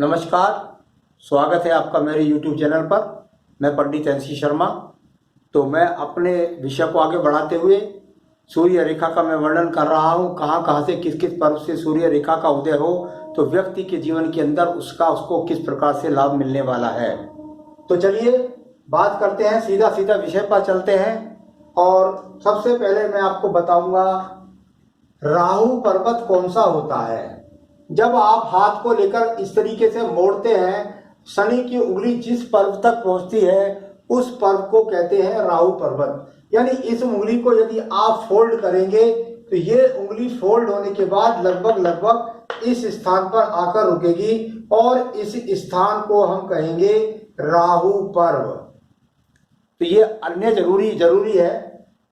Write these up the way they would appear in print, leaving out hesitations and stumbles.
नमस्कार, स्वागत है आपका मेरे YouTube चैनल पर। मैं पंडित NC शर्मा। तो मैं अपने विषय को आगे बढ़ाते हुए सूर्य रेखा का मैं वर्णन कर रहा हूँ। कहाँ कहाँ से किस किस पर्व से सूर्य रेखा का उदय हो तो व्यक्ति के जीवन के अंदर उसको किस प्रकार से लाभ मिलने वाला है। तो चलिए बात करते हैं, सीधा सीधा विषय पर चलते हैं। और सबसे पहले मैं आपको बताऊंगा राहु पर्वत कौन सा होता है। जब आप हाथ को लेकर इस तरीके से मोड़ते हैं, शनि की उंगली जिस पर्व तक पहुंचती है उस पर्व को कहते हैं राहु पर्वत। यानी इस उंगली को यदि आप फोल्ड करेंगे तो ये उंगली फोल्ड होने के बाद लगभग इस स्थान पर आकर रुकेगी और इस स्थान को हम कहेंगे राहु पर्व। तो ये अन्य जरूरी है।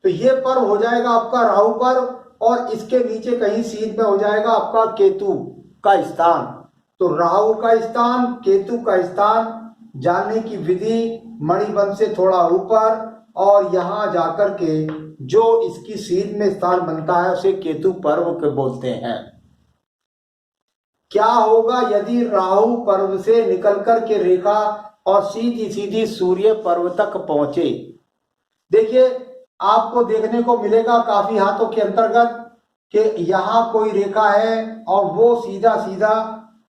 तो ये पर्व हो जाएगा आपका राहु पर्व और इसके नीचे कहीं सीध में हो जाएगा आपका केतु का स्थान। तो राहु का स्थान, केतु का स्थान जानने की विधि मणिबंध से थोड़ा ऊपर और यहां जाकर के जो इसकी सीध में स्थान बनता है उसे केतु पर्व के बोलते हैं। क्या होगा यदि राहु पर्व से निकल कर के रेखा और सीधी सीधी सूर्य पर्व तक पहुंचे। देखिए आपको देखने को मिलेगा काफी हाथों के अंतर्गत कि यहाँ कोई रेखा है और वो सीधा सीधा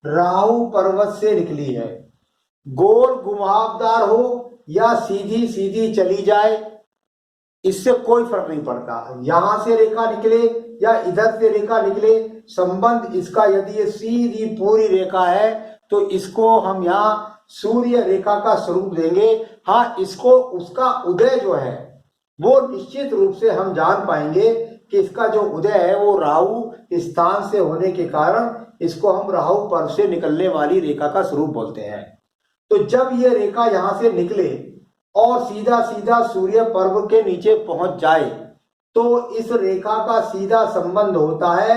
राहु पर्वत से निकली है। गोल घुमावदार हो या सीधी सीधी चली जाए इससे कोई फर्क नहीं पड़ता। यहां से रेखा निकले या इधर से रेखा निकले, संबंध इसका यदि ये सीधी पूरी रेखा है तो इसको हम यहाँ सूर्य रेखा का स्वरूप देंगे। हाँ, इसको उसका उदय जो है वो निश्चित रूप से हम जान पाएंगे कि इसका जो उदय है वो राहु स्थान से होने के कारण इसको हम राहु पर्व से निकलने वाली रेखा का स्वरूप बोलते हैं। तो जब ये रेखा यहां से निकले और सीधा सीधा सूर्य पर्व के नीचे पहुंच जाए तो इस रेखा का सीधा संबंध होता है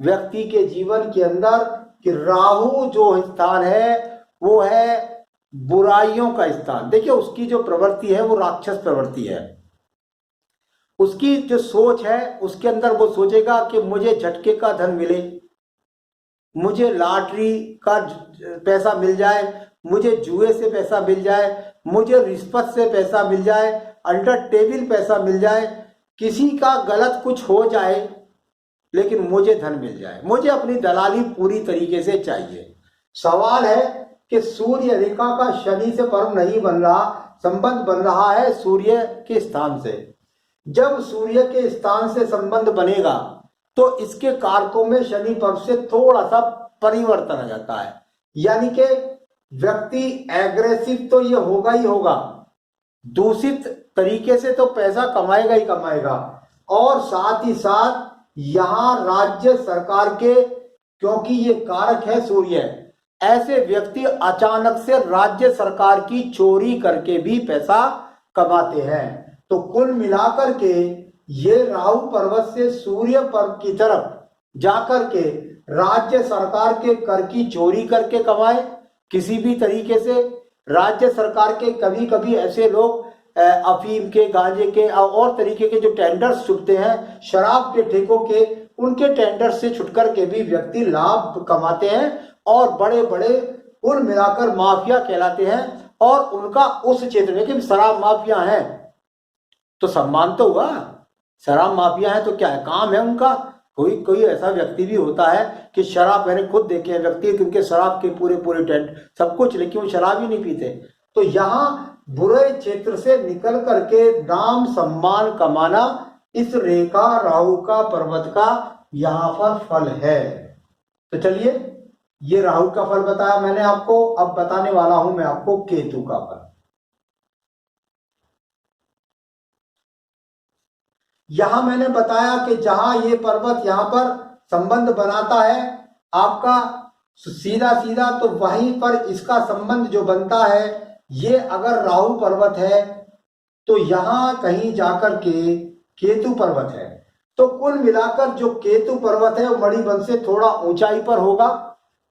व्यक्ति के जीवन के अंदर कि राहु जो स्थान है वो है बुराइयों का स्थान। देखिए उसकी जो प्रवृत्ति है वो राक्षस प्रवृत्ति है। उसकी जो सोच है उसके अंदर वो सोचेगा कि मुझे झटके का धन मिले, मुझे लॉटरी का पैसा मिल जाए, मुझे जुए से पैसा मिल जाए, मुझे रिश्वत से पैसा मिल जाए, अंडर टेबल पैसा मिल जाए, किसी का गलत कुछ हो जाए लेकिन मुझे धन मिल जाए, मुझे अपनी दलाली पूरी तरीके से चाहिए। सवाल है कि सूर्य रेखा का शनि से पर्व नहीं बन रहा, संबंध बन रहा है सूर्य के स्थान से। जब सूर्य के स्थान से संबंध बनेगा तो इसके कारकों में शनि पर्व से थोड़ा सा परिवर्तन आ जाता है। यानी कि व्यक्ति एग्रेसिव तो ये होगा ही होगा, दूषित तरीके से तो पैसा कमाएगा ही कमाएगा और साथ ही साथ यहां राज्य सरकार के, क्योंकि ये कारक है सूर्य, ऐसे व्यक्ति अचानक से राज्य सरकार की चोरी करके भी पैसा कमाते हैं। तो कुल मिलाकर के ये राहु पर्वत से सूर्य पर्व की तरफ जाकर के राज्य सरकार के कर की चोरी करके कमाए किसी भी तरीके से। राज्य सरकार के कभी कभी ऐसे लोग अफीम के, गांजे के और तरीके के जो टेंडर्स छुटते हैं, शराब के ठेकों के, उनके टेंडर से छुटकर के भी व्यक्ति लाभ कमाते हैं और बड़े बड़े कुल मिलाकर माफिया कहलाते हैं। और उनका उस क्षेत्र में कि शराब माफिया हैं तो सम्मान तो हुआ, शराब माफिया है तो क्या है, काम है उनका। कोई ऐसा व्यक्ति भी होता है कि शराब, मैंने खुद देखे हैं व्यक्ति क्योंकि शराब के पूरे टेंट सब कुछ, लेकिन वो शराब ही नहीं पीते। तो यहाँ बुरे क्षेत्र से निकल करके नाम सम्मान कमाना इस रेखा राहु का पर्वत का यहाँ पर फल है। तो चलिए ये राहु का फल बताया मैंने आपको, अब बताने वाला हूं मैं आपको केतु का फल। यहां मैंने बताया कि जहां ये पर्वत यहां पर संबंध बनाता है आपका सीधा सीधा, तो वहीं पर इसका संबंध जो बनता है, ये अगर राहु पर्वत है तो यहां कहीं जाकर के केतु पर्वत है। तो कुल मिलाकर जो केतु पर्वत है वो मणिबंध से थोड़ा ऊंचाई पर होगा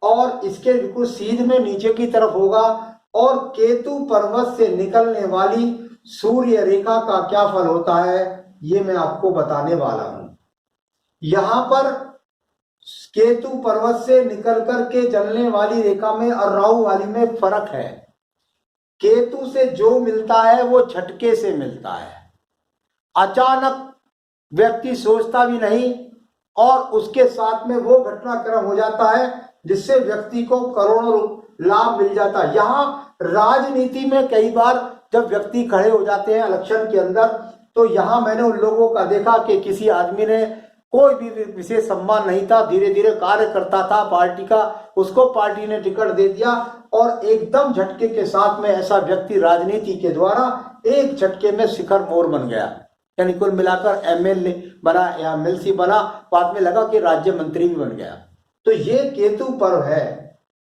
और इसके बिल्कुल सीध में नीचे की तरफ होगा। और केतु पर्वत से निकलने वाली सूर्य रेखा का क्या फल होता है ये मैं आपको बताने वाला हूं। यहां पर केतु पर्वत से निकल कर के जलने वाली रेखा में और राहु वाली में फर्क है। केतु से जो मिलता है वो झटके से मिलता है, अचानक व्यक्ति सोचता भी नहीं और उसके साथ में वो घटनाक्रम हो जाता है जिससे व्यक्ति को करोड़ों लाभ मिल जाता है। यहाँ राजनीति में कई बार जब व्यक्ति खड़े हो जाते हैं इलेक्शन के अंदर, तो यहाँ मैंने उन लोगों का देखा कि किसी आदमी ने कोई भी विशेष सम्मान नहीं था, धीरे धीरे कार्य करता था पार्टी का, उसको पार्टी ने टिकट दे दिया और एकदम झटके के साथ में ऐसा व्यक्ति राजनीति के द्वारा एक झटके में शिखर मोर बन गया, यानी कुल मिलाकर एमएलए बना या एमएलसी बना, बाद में लगा कि राज्य मंत्री भी बन गया। तो ये केतु पर्व है।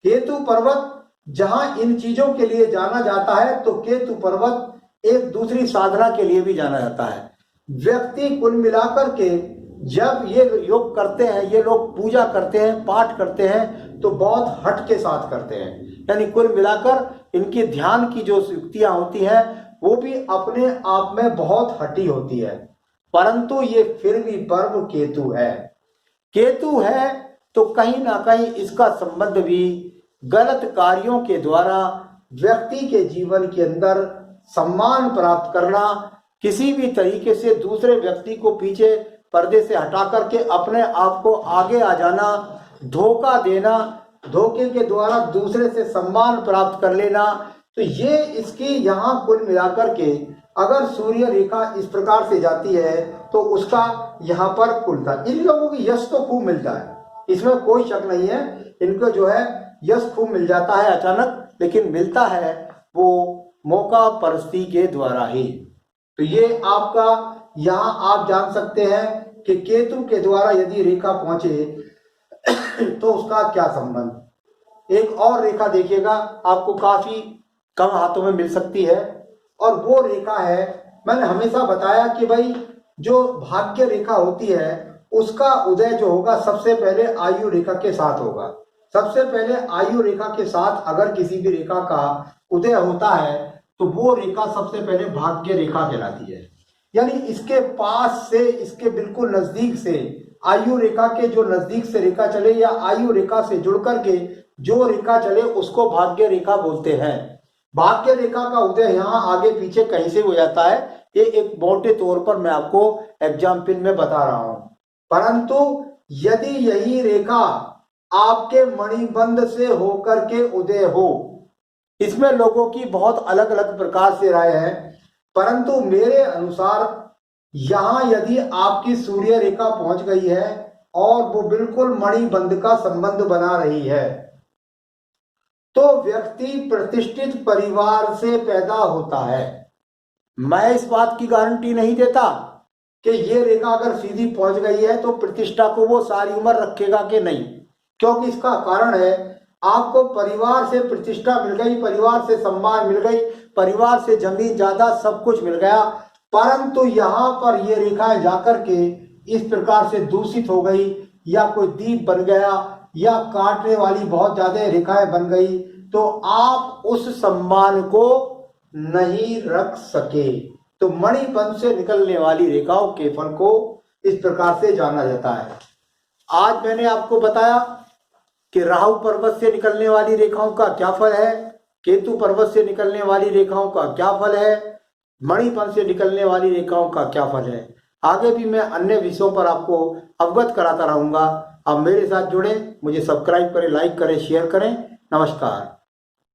केतु पर्वत जहां इन चीजों के लिए जाना जाता है, तो केतु पर्वत एक दूसरी साधना के लिए भी जाना जाता है। व्यक्ति कुल मिलाकर के जब ये योग करते हैं, ये लोग पूजा करते हैं, पाठ करते हैं, तो बहुत हट के साथ करते हैं, यानी कुल मिलाकर इनकी ध्यान की जो युक्तियां होती हैं वो भी अपने आप में बहुत हटी होती है। परंतु ये फिर भी पर्व केतु है। केतु है तो कहीं ना कहीं इसका संबंध भी गलत कार्यों के द्वारा व्यक्ति के जीवन के अंदर सम्मान प्राप्त करना, किसी भी तरीके से दूसरे व्यक्ति को पीछे पर्दे से हटा करके अपने आप को आगे आ जाना, धोखा देना, धोखे के द्वारा दूसरे से सम्मान प्राप्त कर लेना, तो ये इसकी यहाँ कुल मिलाकर के अगर सूर्य रेखा इस प्रकार से जाती है तो उसका यहाँ पर कुलता, इन लोगों की यश तो खूब मिलता है, इसमें कोई शक नहीं है, इनको जो है यश खूब मिल जाता है अचानक, लेकिन मिलता है वो मौका परिस्थिति के द्वारा ही। तो ये आपका यहाँ आप जान सकते हैं कि केतु के द्वारा यदि रेखा पहुंचे तो उसका क्या संबंध। एक और रेखा देखिएगा, आपको काफी कम हाथों में मिल सकती है, और वो रेखा है, मैंने हमेशा बताया कि भाई जो भाग्य रेखा होती है उसका उदय जो होगा सबसे पहले आयु रेखा के साथ होगा। सबसे पहले आयु रेखा के साथ अगर किसी भी रेखा का उदय होता है तो वो रेखा सबसे पहले भाग्य रेखा कहलाती है, यानी इसके पास से, इसके बिल्कुल नजदीक से, आयु रेखा के जो नजदीक से रेखा चले या आयु रेखा से जुड़ करके जो रेखा चले उसको भाग्य रेखा बोलते हैं। भाग्य रेखा का उदय यहाँ आगे पीछे कहीं से हो जाता है, ये एक मोटे तौर पर मैं आपको एग्जाम्पल में बता रहा हूं। परंतु यदि यही रेखा आपके मणिबंध से होकर के उदय हो, इसमें लोगों की बहुत अलग अलग प्रकार से राय है, परंतु मेरे अनुसार यहां यदि आपकी सूर्य रेखा पहुंच गई है और वो बिल्कुल मणिबंध का संबंध बना रही है, तो व्यक्ति प्रतिष्ठित परिवार से पैदा होता है। मैं इस बात की गारंटी नहीं देता कि ये रेखा अगर सीधी पहुंच गई है तो प्रतिष्ठा को वो सारी उम्र रखेगा कि नहीं, क्योंकि इसका कारण है आपको परिवार से प्रतिष्ठा मिल गई, परिवार से सम्मान मिल गई, परिवार से जमीन जायदाद सब कुछ मिल गया, परंतु यहाँ पर ये रेखाएं जाकर के इस प्रकार से दूषित हो गई या कोई दीप बन गया या काटने वाली बहुत ज्यादा रेखाएं बन गई, तो आप उस सम्मान को नहीं रख सके। तो मणिबंध से निकलने वाली रेखाओं के फल को इस प्रकार से जाना जाता है। आज मैंने आपको बताया कि राहु पर्वत से निकलने वाली रेखाओं का क्या फल है, केतु पर्वत से निकलने वाली रेखाओं का क्या फल है, मणिबंध से निकलने वाली रेखाओं का क्या फल है। आगे भी मैं अन्य विषयों पर आपको अवगत कराता रहूंगा। आप मेरे साथ जुड़े, मुझे सब्सक्राइब करें, लाइक करें, शेयर करें। नमस्कार।